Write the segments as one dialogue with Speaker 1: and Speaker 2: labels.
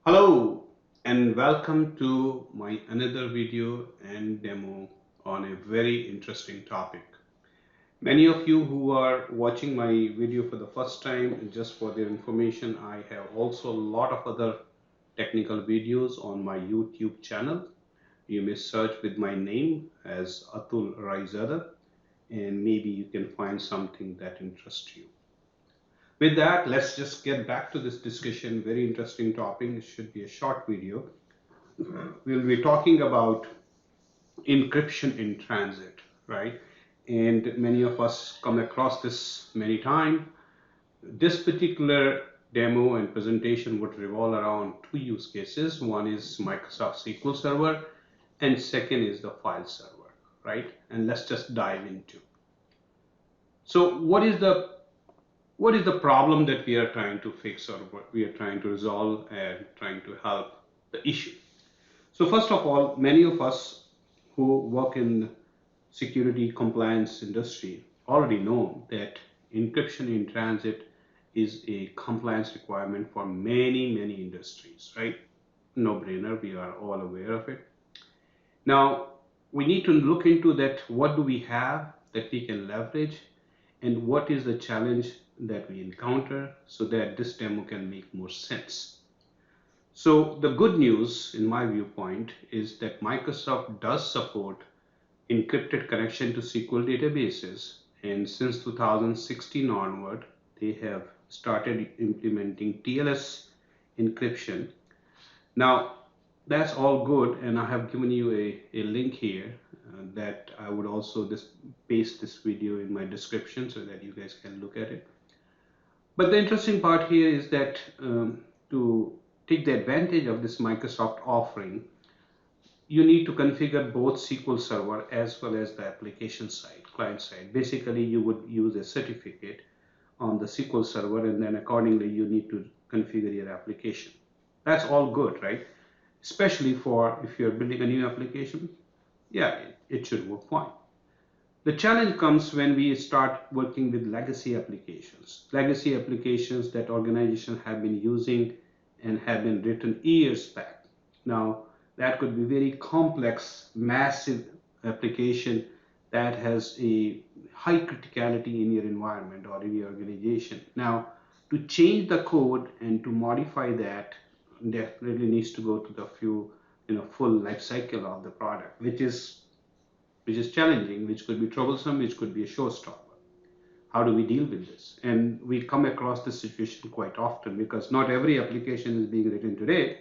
Speaker 1: Hello and welcome to my another video and demo on a very interesting topic. Many of you who are watching my video for the first time, just for their information, I have also a lot of other technical videos on my YouTube channel. You may search with my name as Atul Raizada and maybe you can find something that interests you. With that, let's just get back to this discussion. Very interesting topic. It should be a short video. We'll be talking about encryption in transit, right? And many of us come across this many times. This particular demo and presentation would revolve around two use cases. One is Microsoft SQL Server and second is the file server, right? And let's just dive into. So what is the problem that we are trying to fix, or what we are trying to resolve and trying to help the issue? So first of all, many of us who work in security compliance industry already know that encryption in transit is a compliance requirement for many industries, right? No brainer, we are all aware of it. Now, we need to look into that. What do we have that we can leverage, and what is the challenge that we encounter, so that this demo can make more sense. So the good news in my viewpoint is that Microsoft does support encrypted connection to SQL databases, and since 2016 onward they have started implementing TLS encryption. Now that's all good, and I have given you a link here that I would also paste this video in my description so that you guys can look at it. But the interesting part here is that to take the advantage of this Microsoft offering, you need to configure both SQL Server as well as the application side, client side. Basically, you would use a certificate on the SQL Server, and then accordingly you need to configure your application. That's all good, right? Especially for if you're building a new application, yeah, it should work fine. The challenge comes when we start working with legacy applications that organizations have been using and have been written years back. Now, that could be very complex, massive application that has a high criticality in your environment or in your organization. Now, to change the code and to modify that definitely needs to go to the full life cycle of the product, which is challenging, which could be troublesome, which could be a showstopper. How do we deal with this? And we come across this situation quite often because not every application is being written today,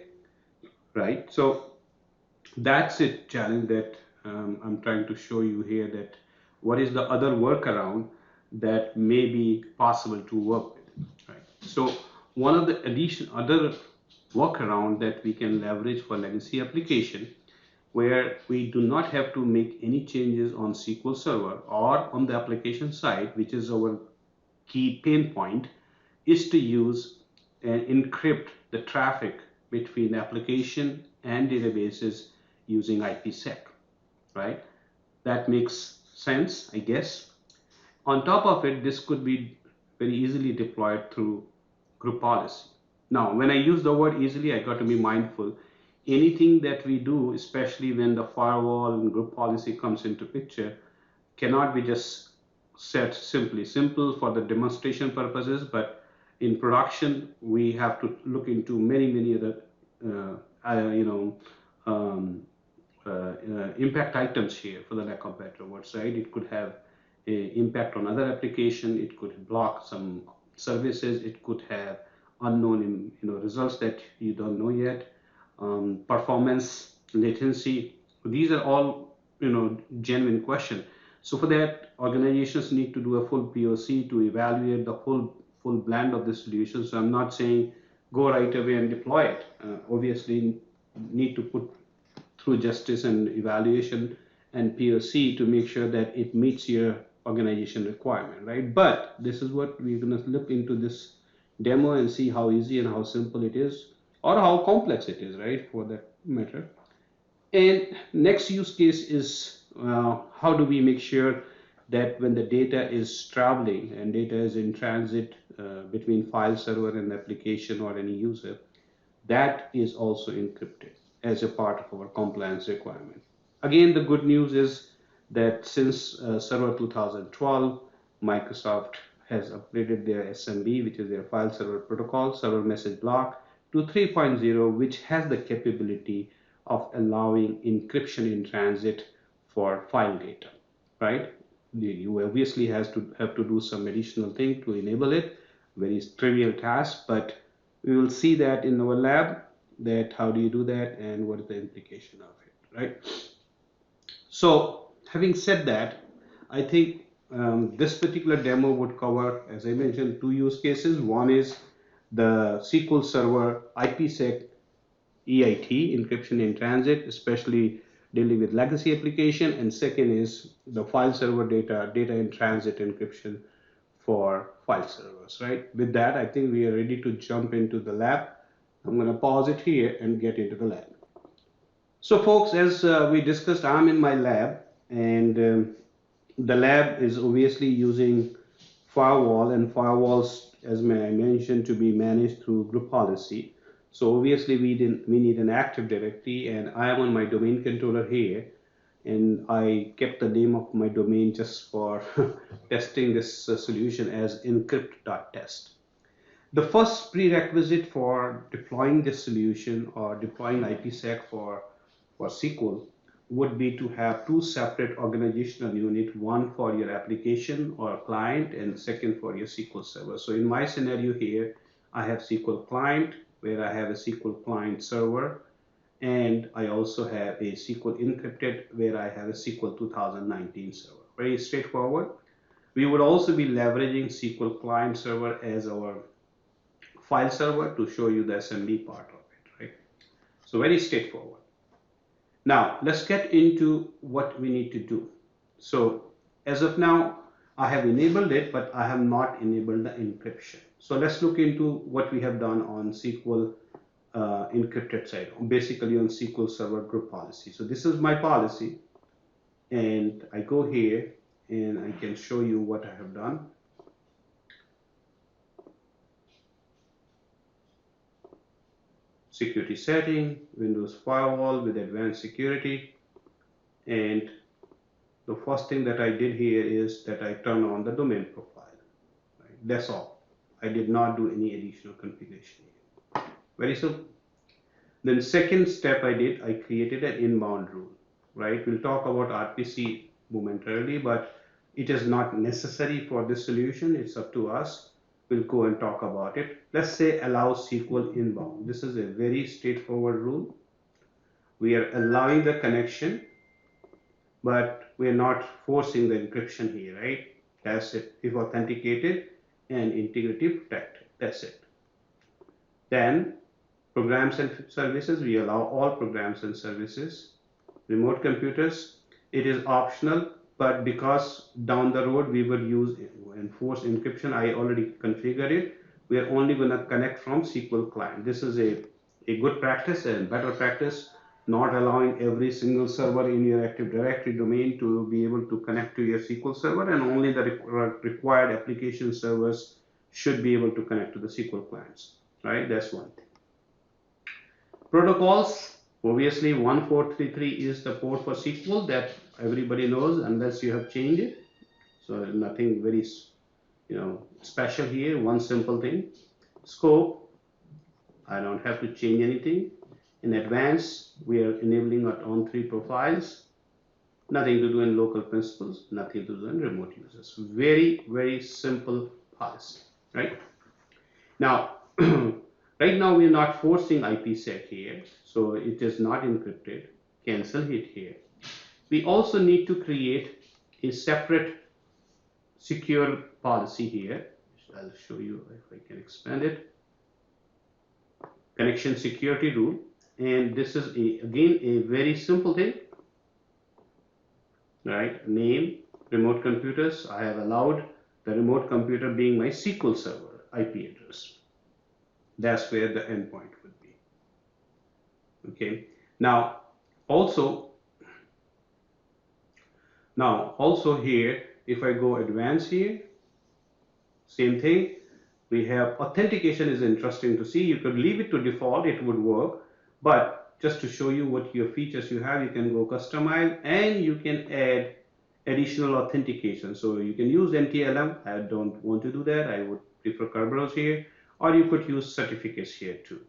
Speaker 1: right? So that's a challenge that I'm trying to show you here, that what is the other workaround that may be possible to work with, right? So one of the other workaround that we can leverage for legacy application, where we do not have to make any changes on SQL Server or on the application side, which is our key pain point, is to use and encrypt the traffic between the application and databases using IPsec, right? That makes sense, I guess. On top of it, this could be very easily deployed through group policy. Now, when I use the word easily, I got to be mindful. Anything that we do, especially when the firewall and group policy comes into picture, cannot be just set simple for the demonstration purposes, but in production we have to look into many other impact items here, for the lack of better words, right? It could have a impact on other application, it could block some services, it could have unknown results that you don't know yet, performance, latency. These are all genuine questions. So for that, organizations need to do a full POC to evaluate the full blend of the solution. So I'm not saying go right away and deploy it. Obviously, need to put through justice and evaluation and POC to make sure that it meets your organization requirement, right? But this is what we're going to look into this demo and see how easy and how simple it is, or how complex it is, right, for that matter. And next use case is how do we make sure that when the data is traveling and data is in transit between file server and application or any user, that is also encrypted as a part of our compliance requirement. Again, the good news is that since Server 2012, Microsoft has upgraded their SMB, which is their file server protocol, server message block, to 3.0, which has the capability of allowing encryption in transit for file data, right? You obviously have to do some additional thing to enable it, very trivial task, but we will see that in our lab, that how do you do that and what is the implication of it, right? So having said that, I think this particular demo would cover, as I mentioned, two use cases. One is the SQL Server IPsec EIT, encryption in transit, especially dealing with legacy application, and second is the file server data in transit encryption for file servers, right? With that, I think we are ready to jump into the lab. I'm going to pause it here and get into the lab. So folks, as we discussed, I'm in my lab, and the lab is obviously using firewall, and firewalls, as I mentioned, to be managed through group policy. So obviously we need an Active Directory, and I am on my domain controller here, and I kept the name of my domain just for testing this solution as encrypt.test. The first prerequisite for deploying this solution or deploying IPsec for SQL would be to have two separate organizational units, one for your application or client and second for your SQL server. So in my scenario here, I have SQL client where I have a SQL client server, and I also have a SQL encrypted where I have a SQL 2019 server. Very straightforward. We would also be leveraging SQL client server as our file server to show you the assembly part of it, right? So very straightforward. Now let's get into what we need to do. So as of now, I have enabled it, but I have not enabled the encryption. So let's look into what we have done on SQL encrypted side, basically on SQL Server group policy. So this is my policy, and I go here and I can show you what I have done. Security setting, Windows firewall with advanced security, and the first thing that I did here is that I turn on the domain profile. Right? That's all. I did not do any additional configuration here. Very simple. Then second step I created an inbound rule. Right? We'll talk about RPC momentarily, but it is not necessary for this solution. It's up to us. We'll go and talk about it. Let's say allow SQL inbound. This is a very straightforward rule. We are allowing the connection, but we're not forcing the encryption here, right? That's it. If authenticated and integrity protected. That's it. Then programs and services, we allow all programs and services. Remote computers, it is optional, but because down the road we will use enforced encryption, I already configured it. We are only going to connect from SQL client. This is a good practice and better practice, not allowing every single server in your Active Directory domain to be able to connect to your SQL server, and only the required application servers should be able to connect to the SQL clients, right? That's one thing. Protocols, obviously 1433 is the port for SQL that everybody knows unless you have changed it. So nothing very special here. One simple thing. Scope, I don't have to change anything. In advance, we are enabling it on 3 profiles. Nothing to do in local principals, nothing to do in remote users. Very, very simple policy, right? Now, right now we are not forcing IPsec here, so it is not encrypted. Cancel it here. We also need to create a separate secure policy here. I'll show you if I can expand it. Connection security rule, and this is again a very simple thing, right? Name, remote computers. I have allowed the remote computer being my SQL server IP address. That's where the endpoint would be. Okay. Now also here, if I go advanced here, same thing. We have authentication is interesting to see. You could leave it to default, it would work, but just to show you what your features you have, you can go customize and you can add additional authentication. So you can use NTLM. I don't want to do that. I would prefer Kerberos here, or you could use certificates here too.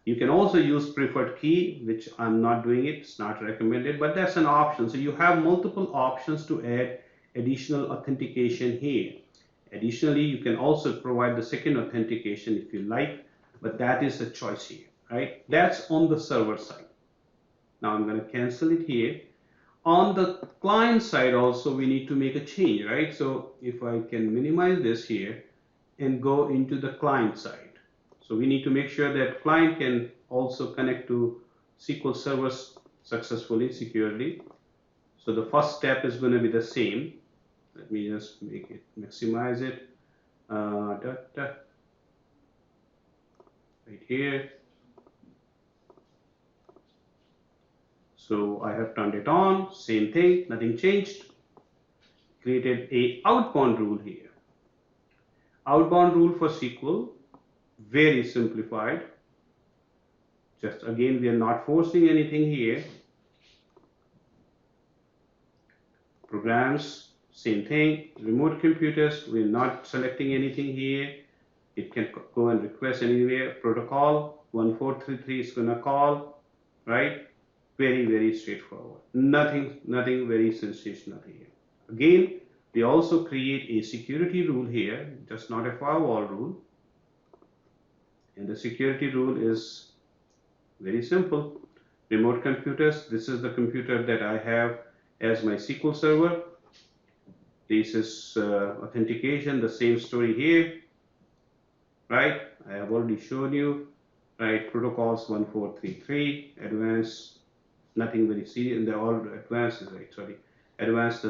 Speaker 1: You can also use preferred key, which I'm not doing it. It's not recommended, but that's an option. So you have multiple options to add additional authentication here. Additionally, you can also provide the second authentication if you like, but that is a choice here, right? That's on the server side. Now I'm going to cancel it here. On the client side also, we need to make a change, right? So if I can minimize this here and go into the client side. So we need to make sure that client can also connect to SQL servers successfully, securely. So the first step is going to be the same. Let me just make it, maximize it. Right here. So I have turned it on, same thing, nothing changed. Created a outbound rule here. Outbound rule for SQL, very simplified. Just again, we are not forcing anything here. Programs, same thing. Remote computers, we're not selecting anything here. It can go and request anywhere. Protocol 1433 is gonna call, right? Very straightforward. Nothing very sensational here. Again, we also create a security rule here, just not a firewall rule. And the security rule is very simple. Remote computers, this is the computer that I have as my SQL server. This is authentication, the same story here, right? I have already shown you, right? Protocols 1433, advanced, nothing very serious, and they're all advanced, right? Sorry, advanced,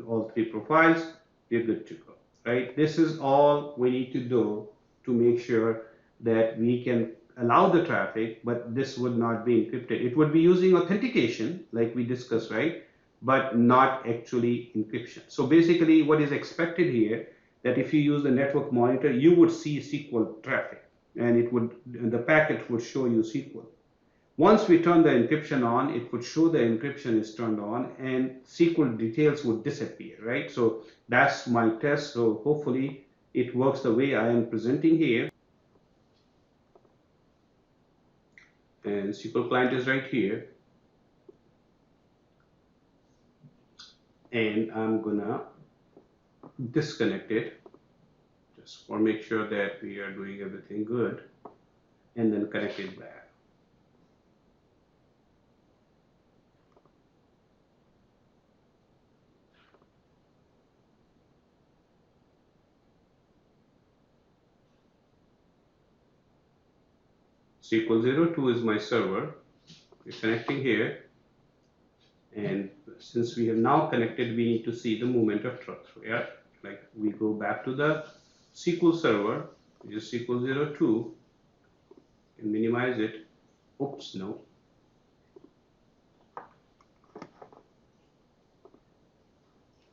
Speaker 1: all three profiles, we're good to go, right? This is all we need to do to make sure that we can allow the traffic, but this would not be encrypted. It would be using authentication, like we discussed, right? But not actually encryption. So basically, what is expected here, that if you use the network monitor, you would see SQL traffic, and it would, the packet would show you SQL. Once we turn the encryption on, it would show the encryption is turned on and SQL details would disappear, right? So that's my test. So hopefully it works the way I am presenting here. And SQL client is right here. And I'm gonna disconnect it just for make sure that we are doing everything good, and then connect it back. SQL 02 is my server. We're connecting here, and since we have now connected, we need to see the moment of truth. Yeah, like we go back to the SQL server, which is SQL 02, and minimize it. Oops, no.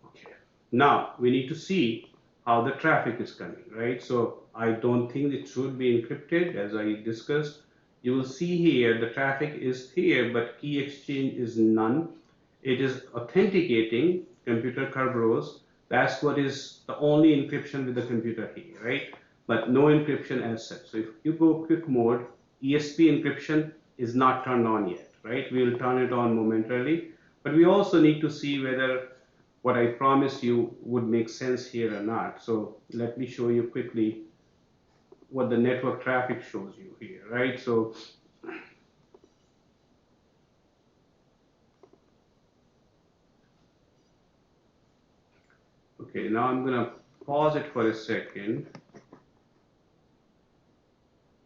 Speaker 1: Okay. Now we need to see how the traffic is coming, right? So I don't think it should be encrypted, as I discussed. You will see here the traffic is here, but key exchange is none. It is authenticating computer Kerberos. That's what is the only encryption with the computer here, right? But no encryption as such. So if you go quick mode, ESP encryption is not turned on yet, right? We will turn it on momentarily. But we also need to see whether what I promised you would make sense here or not. So let me show you quickly what the network traffic shows you here, right? So okay, now I'm gonna pause it for a second,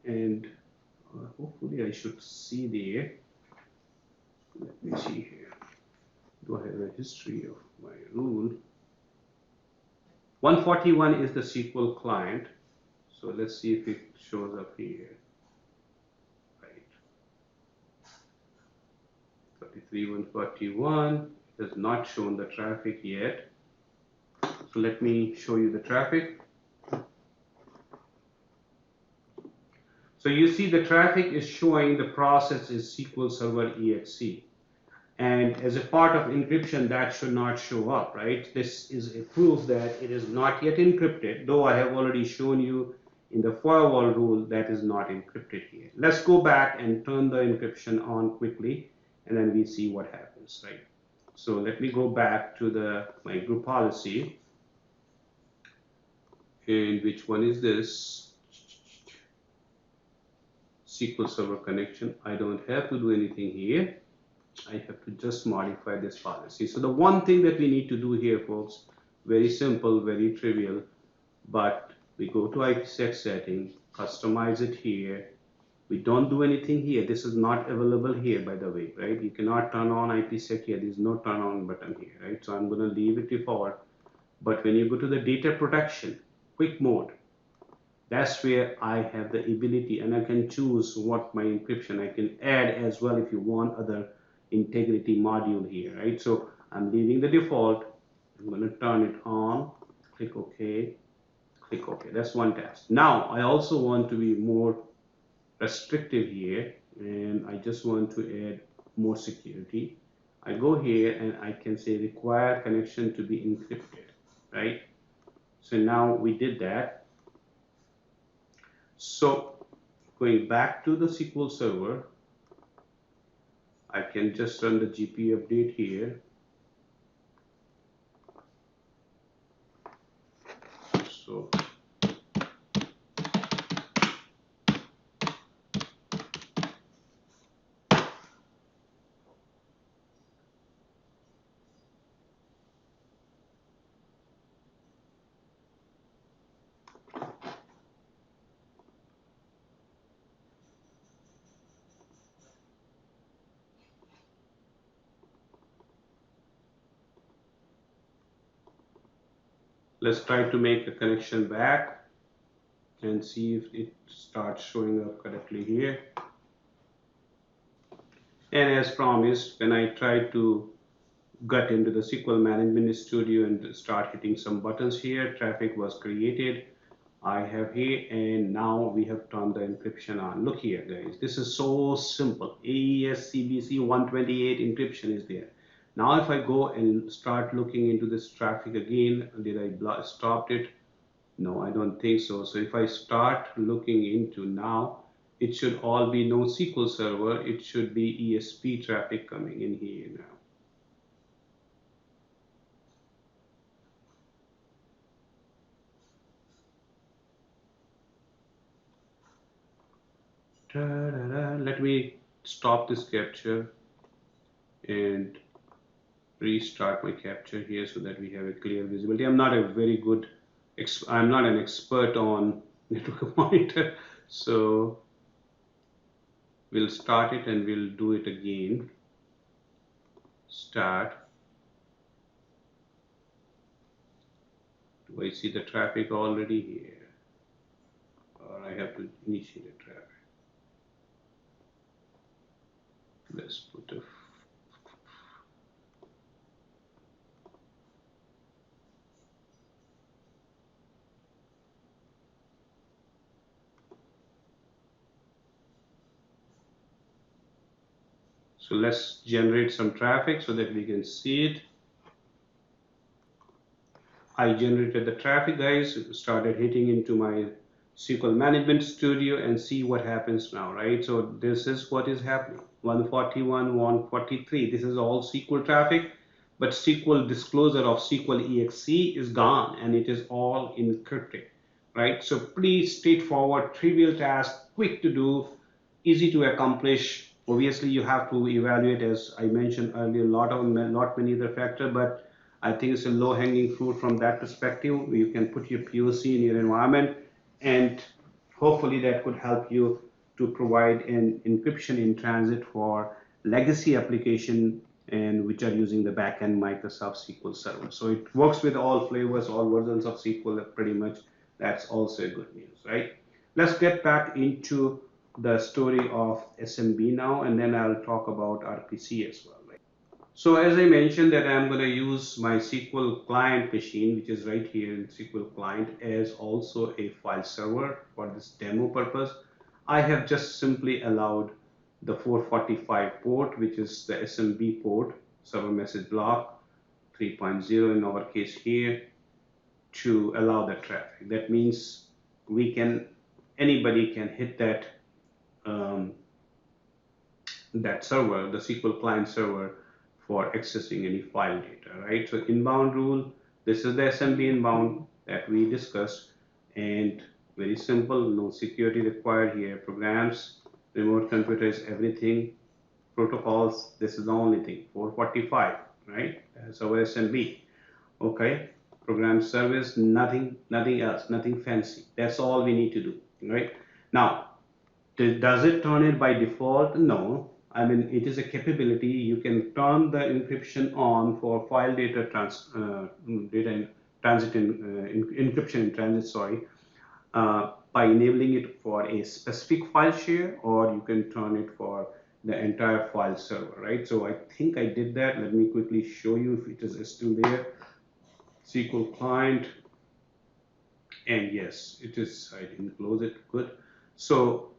Speaker 1: and hopefully I should see there. Let me see here. Do I have a history of my rule? 141 is the SQL client. So let's see if it shows up here. Right. 33 141 has not shown the traffic yet. So let me show you the traffic. So you see the traffic is showing the process is SQL Server exe. And as a part of encryption, that should not show up, right? This is a proof that it is not yet encrypted, though I have already shown you in the firewall rule that is not encrypted here. Let's go back and turn the encryption on quickly, and then we see what happens, right? So let me go back to my group policy, and which one is this? SQL Server connection. I don't have to do anything here. I have to just modify this policy. So the one thing that we need to do here, folks, very simple, very trivial, but we go to IPsec setting, customize it here. We don't do anything here. This is not available here, by the way, right? You cannot turn on IPsec here. There's no turn on button here, right? So I'm going to leave it default. But when you go to the data protection, quick mode, that's where I have the ability, and I can choose what my encryption I can add as well if you want other integrity module here, right? So I'm leaving the default. I'm going to turn it on, click OK, click OK. That's one task. Now I also want to be more restrictive here, and I just want to add more security. I go here and I can say require connection to be encrypted, right? So now we did that. So going back to the SQL Server, I can just run the GPU update here. So let's try to make a connection back and see if it starts showing up correctly here. And as promised, when I try to get into the SQL Management Studio and start hitting some buttons here, traffic was created. I have here, and now we have turned the encryption on. Look here, guys. This is so simple. AES CBC 128 encryption is there. Now if I go and start looking into this traffic again, did I stop it? No, I don't think so. So if I start looking into now, it should all be no SQL Server. It should be ESP traffic coming in here now. Let me stop this capture and restart my capture here so that we have a clear visibility. I'm not an expert on network monitor, so we'll start it and we'll do it again. Start. Do I see the traffic already here, or I have to initiate the traffic? Let's put a So let's generate some traffic so that we can see it. I generated the traffic, guys, started hitting into my SQL Management Studio, and see what happens now, right? So this is what is happening. 141, 143, this is all SQL traffic, but SQL disclosure of SQL exe is gone, and it is all encrypted, right? So pretty straightforward, trivial task, quick to do, easy to accomplish. Obviously, you have to evaluate, as I mentioned earlier, not many other factors, but I think it's a low-hanging fruit from that perspective. You can put your POC in your environment, and hopefully that could help you to provide an encryption in transit for legacy application and which are using the backend Microsoft SQL Server. So it works with all flavors, all versions of SQL pretty much. That's also good news, right? Let's get back into the story of SMB now, and then I'll talk about RPC as well. So as I mentioned that I'm going to use my SQL client machine, which is right here in SQL client, as also a file server for this demo purpose. I have just simply allowed the 445 port, which is the SMB port, server message block 3.0 in our case here, to allow the traffic. That means anybody can hit um, that server, the SQL client server, for accessing any file data, right? So inbound rule, this is the SMB inbound that we discussed, and very simple, no security required here. Programs, remote computers, everything, protocols, this is the only thing, 445, right? That's our SMB. Okay, program service, nothing else, nothing fancy. That's all we need to do, right? Now, does it turn it by default? No. I mean, it is a capability. You can turn the encryption on for file data data in transit encryption in transit. Sorry, by enabling it for a specific file share, or you can turn it for the entire file server, right? So I think I did that. Let me quickly show you if it is still there. SQL client, and yes, it is. I didn't close it. Good. So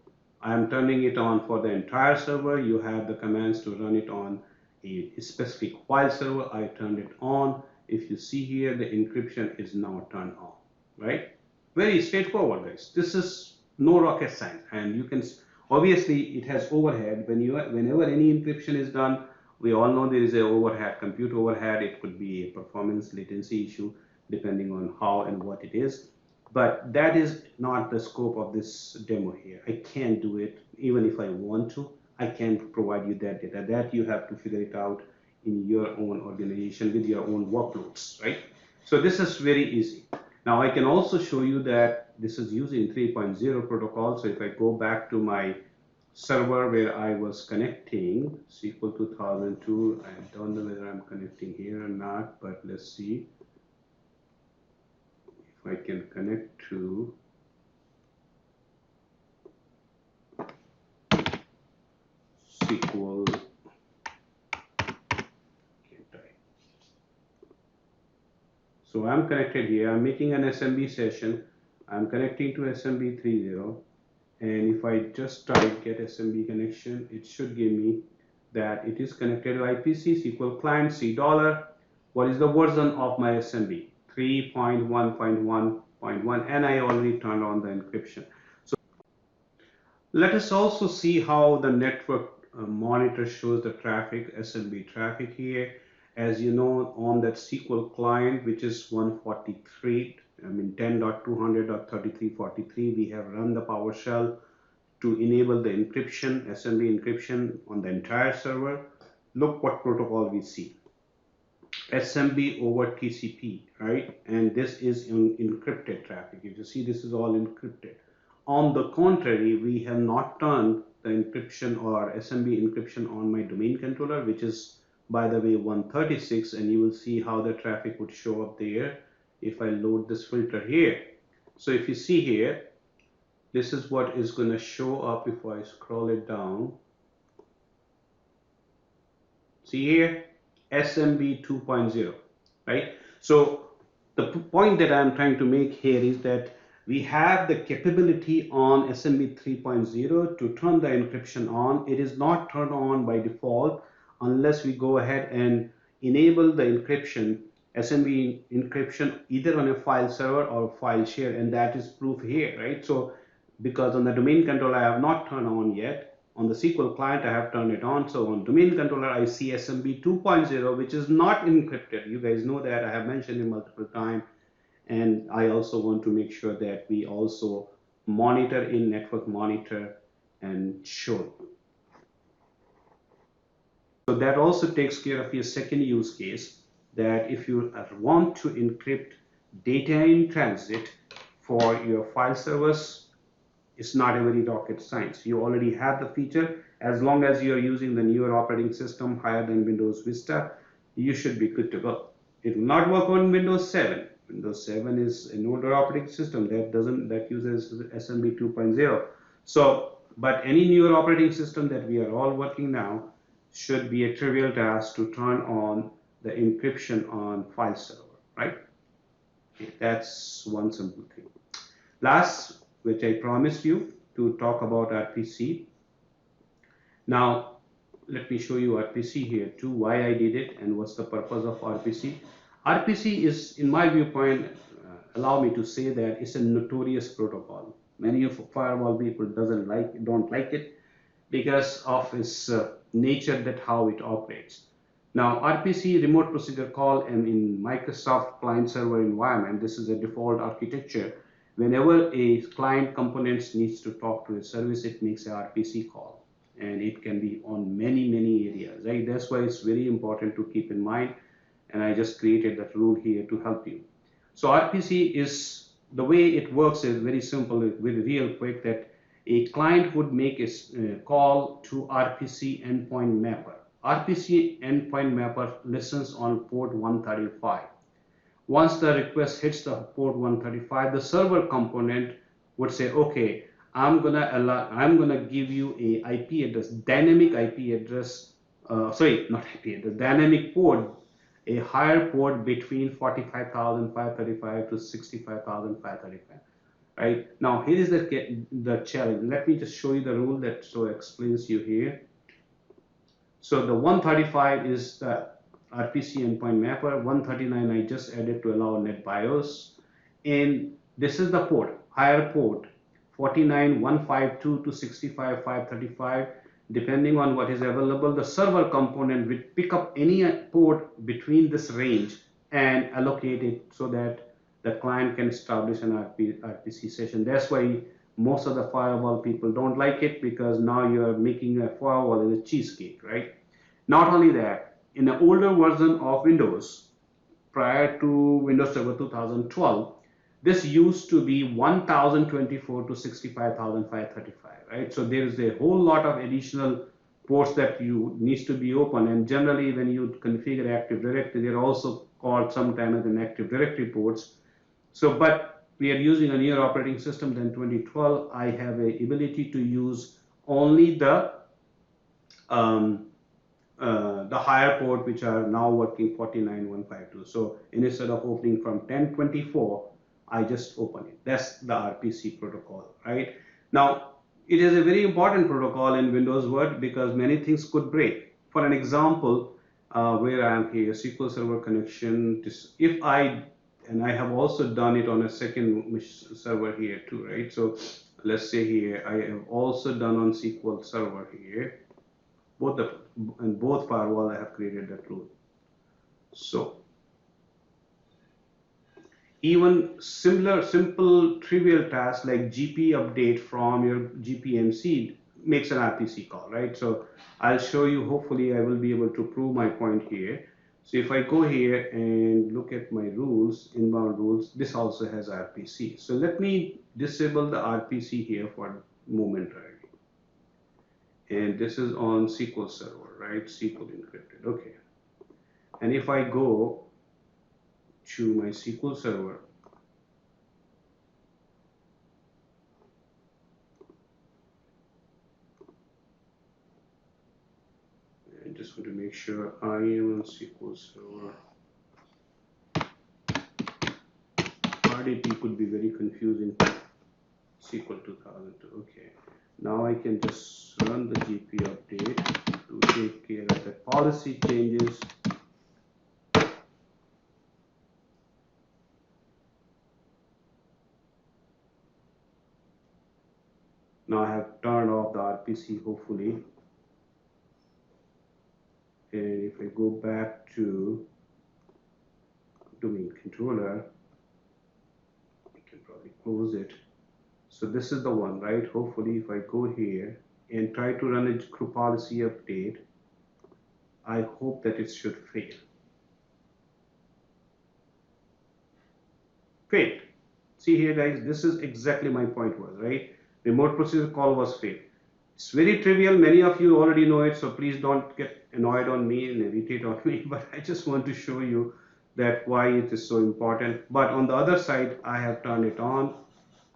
Speaker 1: I am turning it on for the entire server. You have the commands to run it on a specific file server. I turned it on. If you see here, the encryption is now turned on, right? Very straightforward, guys. This is no rocket science, and you can obviously it has overhead. Whenever any encryption is done, we all know there is a overhead, compute overhead. It could be a performance latency issue depending on how and what it is. But that is not the scope of this demo here. I can't do it even if I want to. I can't provide you that data. That you have to figure it out in your own organization with your own workloads, right? So this is very easy. Now I can also show you that this is using 3.0 protocol. So if I go back to my server where I was connecting SQL 2002, I don't know whether I'm connecting here or not, but let's see if I can connect to SQL. So I'm connected here. I'm making an SMB session. I'm connecting to SMB 30, and if I just type get SMB connection, it should give me that it is connected to IPC SQL client C dollar. What is the version of my SMB? 3.1.1.1, and I already turned on the encryption. So let us also see how the network monitor shows the traffic, SMB traffic here. As you know, on that SQL client, which is 143, I mean 10.200.3343, we have run the PowerShell to enable the encryption, SMB encryption on the entire server. Look what protocol we see. SMB over TCP, right? And this is encrypted traffic. If you see, this is all encrypted. On the contrary, we have not turned the encryption or SMB encryption on my domain controller, which is, by the way, 136, and you will see how the traffic would show up there if I load this filter here. So if you see here, this is what is going to show up if I scroll it down. See here, SMB 2.0, right? So the point that I'm trying to make here is that we have the capability on SMB 3.0 to turn the encryption on. It is not turned on by default unless we go ahead and enable the encryption, SMB encryption, either on a file server or file share, and that is proof here, right? So because on the domain controller I have not turned on yet. On the SQL client I have turned it on. So on domain controller I see SMB 2.0, which is not encrypted. You guys know that. I have mentioned it multiple times. And I also want to make sure that we also monitor in network monitor and show. So that also takes care of your second use case, that if you want to encrypt data in transit for your file servers, it's not a very rocket science. You already have the feature. As long as you're using the newer operating system higher than Windows Vista, you should be good to go. It will not work on Windows 7. Windows 7 is an older operating system that uses SMB 2.0. So, but any newer operating system that we are all working now should be a trivial task to turn on the encryption on file server, right? Okay, that's one simple thing. Last, which I promised you to talk about RPC. Now, let me show you RPC here too, why I did it and what's the purpose of RPC. RPC is, in my viewpoint, allow me to say that it's a notorious protocol. Many of firewall people don't like it because of its nature, that how it operates. Now, RPC, remote procedure call, and in Microsoft client server environment, this is a default architecture. Whenever a client component needs to talk to a service, it makes a RPC call, and it can be on many areas, right? That's why it's very important to keep in mind, and I just created that rule here to help you. So RPC is, the way it works is very simple, very real quick, that a client would make a call to RPC endpoint mapper. RPC endpoint mapper listens on port 135. Once the request hits the port 135, the server component would say, okay, I'm gonna give you a IP address, dynamic IP address, sorry, not IP address, dynamic port, a higher port between 45,535 to 65,535. Right now, here is the challenge. Let me just show you the rule that so explains you here. So the 135 is the RPC endpoint mapper. 139 I just added to allow NetBIOS, and this is the port, higher port, 49152 to 65535. Depending on what is available, the server component will pick up any port between this range and allocate it so that the client can establish an RPC session. That's why most of the firewall people don't like it, because now you are making a firewall as a cheesecake, right? Not only that, in an older version of Windows, prior to Windows Server 2012, this used to be 1024 to 65,535, right? So there is a whole lot of additional ports that you needs to be open, and generally when you configure Active Directory, they're also called sometimes as an Active Directory ports. So, but we are using a newer operating system than 2012. I have a ability to use only the higher port, which are now working 49152. So instead of opening from 1024, I just open it. That's the RPC protocol, right? Now, it is a very important protocol in Windows Word because many things could break. For an example, where I am here, SQL Server connection, if I, and I have also done it on a second server here too, right? So let's say here, I have also done on SQL Server here, both firewall I have created that rule. So even simple trivial tasks like GP update from your GPMC makes an RPC call, right? So I'll show you, hopefully I will be able to prove my point here. So if I go here and look at my rules, inbound rules, this also has RPC. So let me disable the RPC here for momentarily. And this is on SQL Server, right? SQL encrypted, okay. And if I go to my SQL Server, I just want to make sure I am on SQL Server. RDP could be very confusing. SQL 2002, okay. Now I can just run the GP update to take care of the policy changes. Now I have turned off the RPC, hopefully. And if I go back to domain controller, I can probably close it. So this is the one, right? Hopefully if I go here and try to run a group policy update, I hope that it should fail. Failed. See here guys, this is exactly my point was, right? Remote procedure call was failed. It's very trivial, many of you already know it, so please don't get annoyed on me and irritate on me, but I just want to show you that why it is so important. But on the other side, I have turned it on.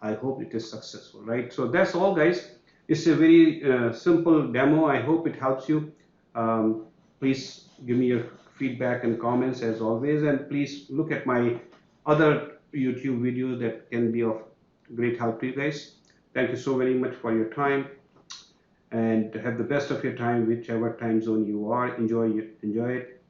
Speaker 1: I hope it is successful, right? So that's all guys. It's a very simple demo. I hope it helps you. Please give me your feedback and comments as always, and please look at my other YouTube videos that can be of great help to you guys. Thank you so very much for your time, and have the best of your time, whichever time zone you are. Enjoy it.